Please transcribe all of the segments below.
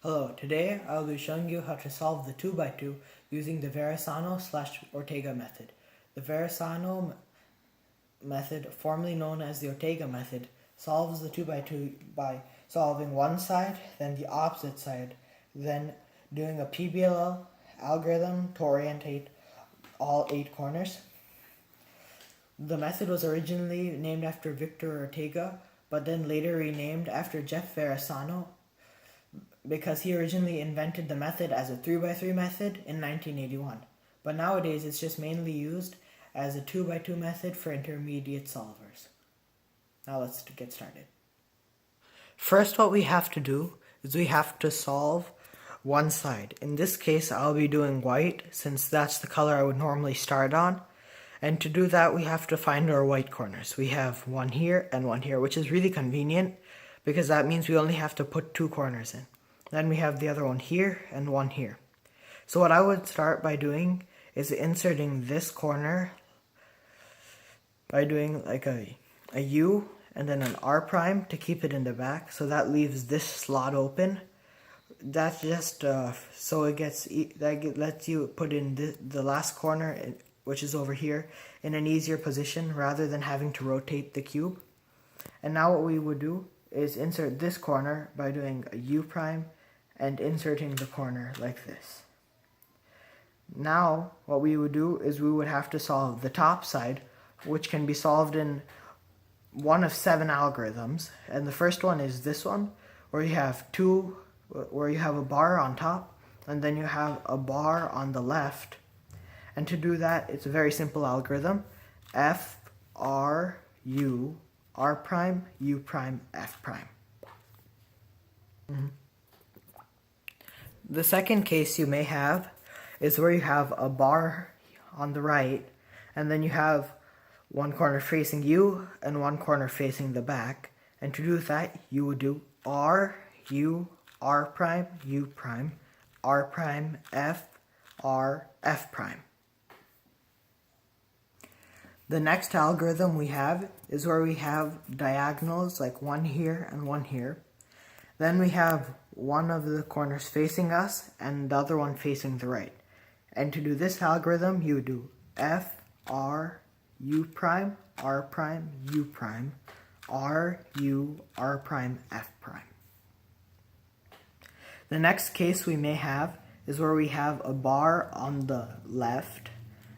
Hello, today I will be showing you how to solve the 2x2 using the varasano/ortega method. The varasano method, formerly known as the ortega method, solves the 2x2 by solving one side, then the opposite side, then doing a PBL algorithm to orientate all 8 corners. The method was originally named after Victor Ortega, but then later renamed after Jeff Varasano, because he originally invented the method as a 3x3 method in 1981. But nowadays it's just mainly used as a 2x2 method for intermediate solvers. Now let's get started. First, what we have to do is we have to solve one side. In this case, I'll be doing white since that's the color I would normally start on. And to do that, we have to find our white corners. We have one here and one here, which is really convenient because that means we only have to put 2 corners in. Then we have the other one here and one here. So what I would start by doing is inserting this corner by doing like a U and then an R prime to keep it in the back. So that leaves this slot open. That's just so it gets that lets you put in the last corner, which is over here, in an easier position rather than having to rotate the cube. And now what we would do is insert this corner by doing a U prime and inserting the corner like this. Now what we would do is we would have to solve the top side, which can be solved in one of 7 algorithms. And the first one is this one, where you have a bar on top and then you have a bar on the left. And to do that, it's a very simple algorithm: F, R, U, R prime, U prime, F prime. The second case you may have is where you have a bar on the right, and then you have one corner facing you and one corner facing the back. And to do that, you would do R, U, R prime, U prime, R prime, F, R, F prime. The next algorithm we have is where we have diagonals, like one here and one here. Then we have one of the corners facing us and the other one facing the right. And to do this algorithm, you do F, R, U prime, R prime, U prime, R, U, R prime, F prime. The next case we may have is where we have a bar on the left,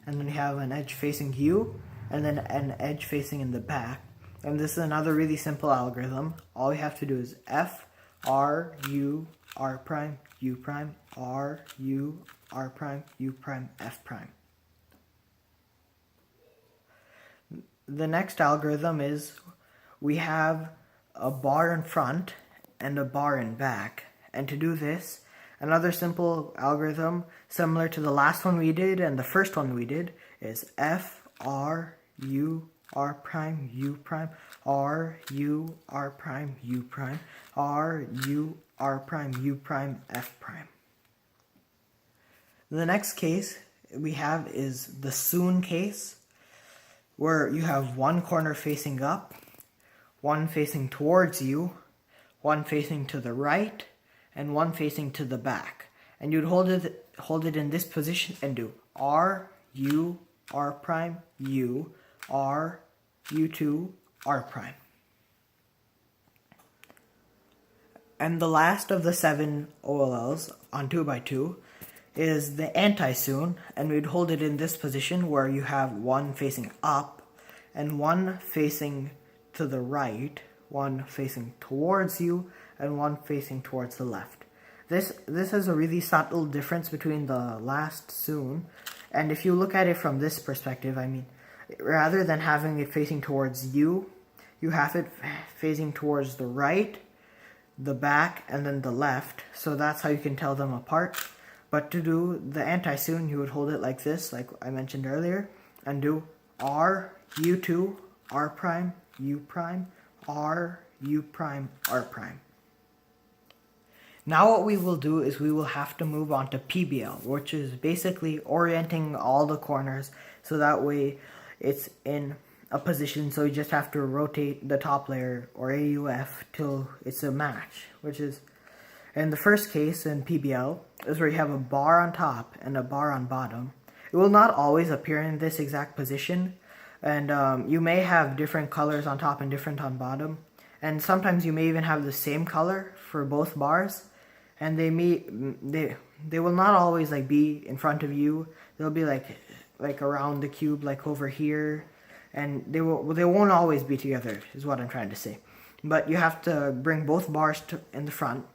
and then we have an edge facing you, and then an edge facing in the back. And this is another really simple algorithm. All we have to do is F, R, U, R prime, U prime, R, U, R prime, U prime, F prime. The next algorithm is we have a bar in front and a bar in back. And to do this, another simple algorithm similar to the last one we did and the first one we did is F, R, U, R prime, U prime, R, U, R prime, U prime, R, U, R prime, U prime, F prime. The next case we have is the Sune case, where you have one corner facing up, one facing towards you, one facing to the right, and one facing to the back. And you'd hold it in this position and do R, U, R prime, U, R, U2, R prime. And the last of the 7 OLLs on 2x2 is the Anti-Sune, and we'd hold it in this position where you have one facing up and one facing to the right, one facing towards you, and one facing towards the left. This is a really subtle difference between the last Sune, and if you look at it from this perspective, I mean, rather than having it facing towards you, you have it facing towards the right, the back, and then the left. So that's how you can tell them apart. But to do the Anti-Sune, you would hold it like this, like I mentioned earlier, and do R, U2, R prime, U prime, R, U prime, R prime. Now what we will do is we will have to move on to PBL, which is basically orienting all the corners so that way it's in a position, so you just have to rotate the top layer or AUF till it's a match, which is And the first case in PBL is where you have a bar on top and a bar on bottom. It will not always appear in this exact position, and you may have different colors on top and different on bottom. And sometimes you may even have the same color for both bars, and they will not always like be in front of you. They'll be like around the cube, like over here, and they won't always be together, is what I'm trying to say. But you have to bring both bars in the front,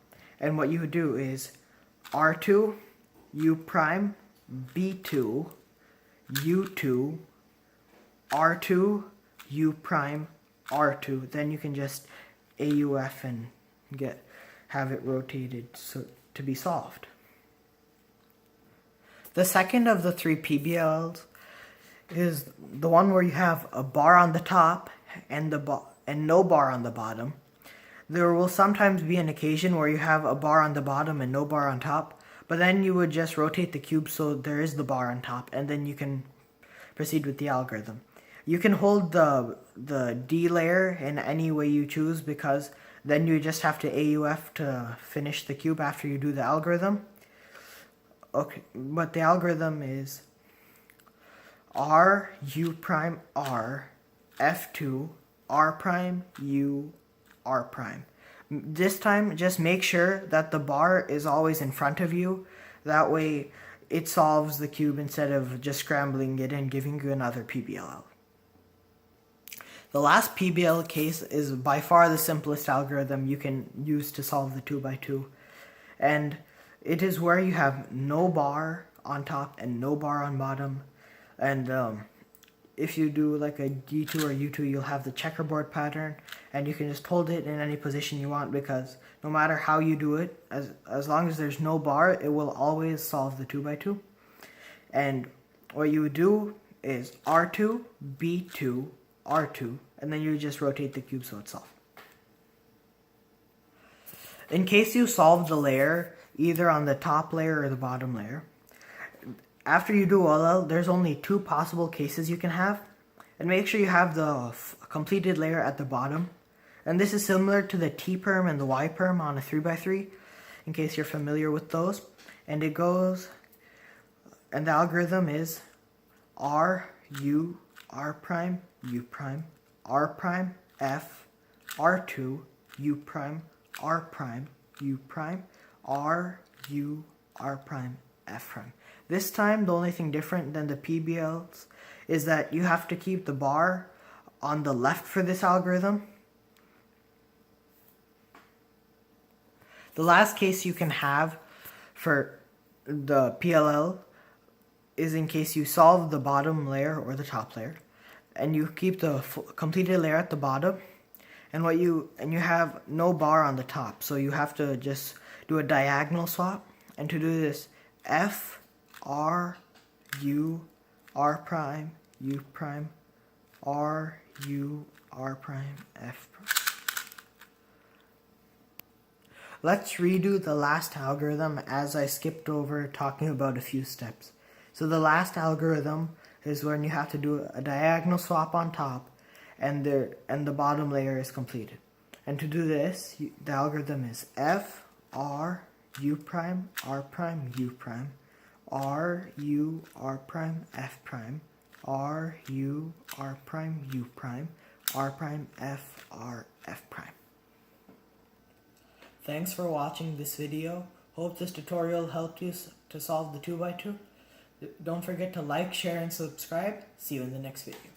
and what you would do is R2, U prime, B2, U2, R2, U prime, R2. Then you can just AUF and have it rotated to be solved. The second of the three PBLs is the one where you have a bar on the top and no bar on the bottom. There will sometimes be an occasion where you have a bar on the bottom and no bar on top, but then you would just rotate the cube so there is the bar on top, and then you can proceed with the algorithm. You can hold the D layer in any way you choose, because then you just have to AUF to finish the cube after you do the algorithm. Okay, but the algorithm is R, U prime, R, F2, R prime, U, R prime. This time, just make sure that the bar is always in front of you. That way, it solves the cube instead of just scrambling it and giving you another PBL. The last PBL case is by far the simplest algorithm you can use to solve the 2x2. And it is where you have no bar on top and no bar on bottom. And if you do like a D2 or U2, you'll have the checkerboard pattern, and you can just hold it in any position you want, because no matter how you do it, as long as there's no bar, it will always solve the 2x2. And what you would do is R2, B2, R2, and then you just rotate the cube so it's solved. In case you solve the layer either on the top layer or the bottom layer, after you do OLL, there's only two possible cases you can have, and make sure you have the completed layer at the bottom. And this is similar to the T perm and the Y perm on a 3x3, in case you're familiar with those. And it goes, and the algorithm is R, U, R prime, U prime, R prime, F, R2, U prime, R prime, U prime, R, U, R prime, F prime. This time, the only thing different than the PBLs is that you have to keep the bar on the left for this algorithm. The last case you can have for the PLL is in case you solve the bottom layer or the top layer, and you keep the completed layer at the bottom, and you have no bar on the top, so you have to just do a diagonal swap. And to do this, F, R, U, R prime, U prime, R, U, R prime, F prime. Let's redo the last algorithm as I skipped over talking about a few steps. So the last algorithm is when you have to do a diagonal swap on top, and the bottom layer is completed. And to do this, the algorithm is F, R, U prime, R prime, U prime, R, U, R prime, F prime, R, U, R prime, U prime, R prime, F, R, F prime. Thanks for watching this video. Hope this tutorial helped you to solve the 2x2. Don't forget to like, share, and subscribe. See you in the next video.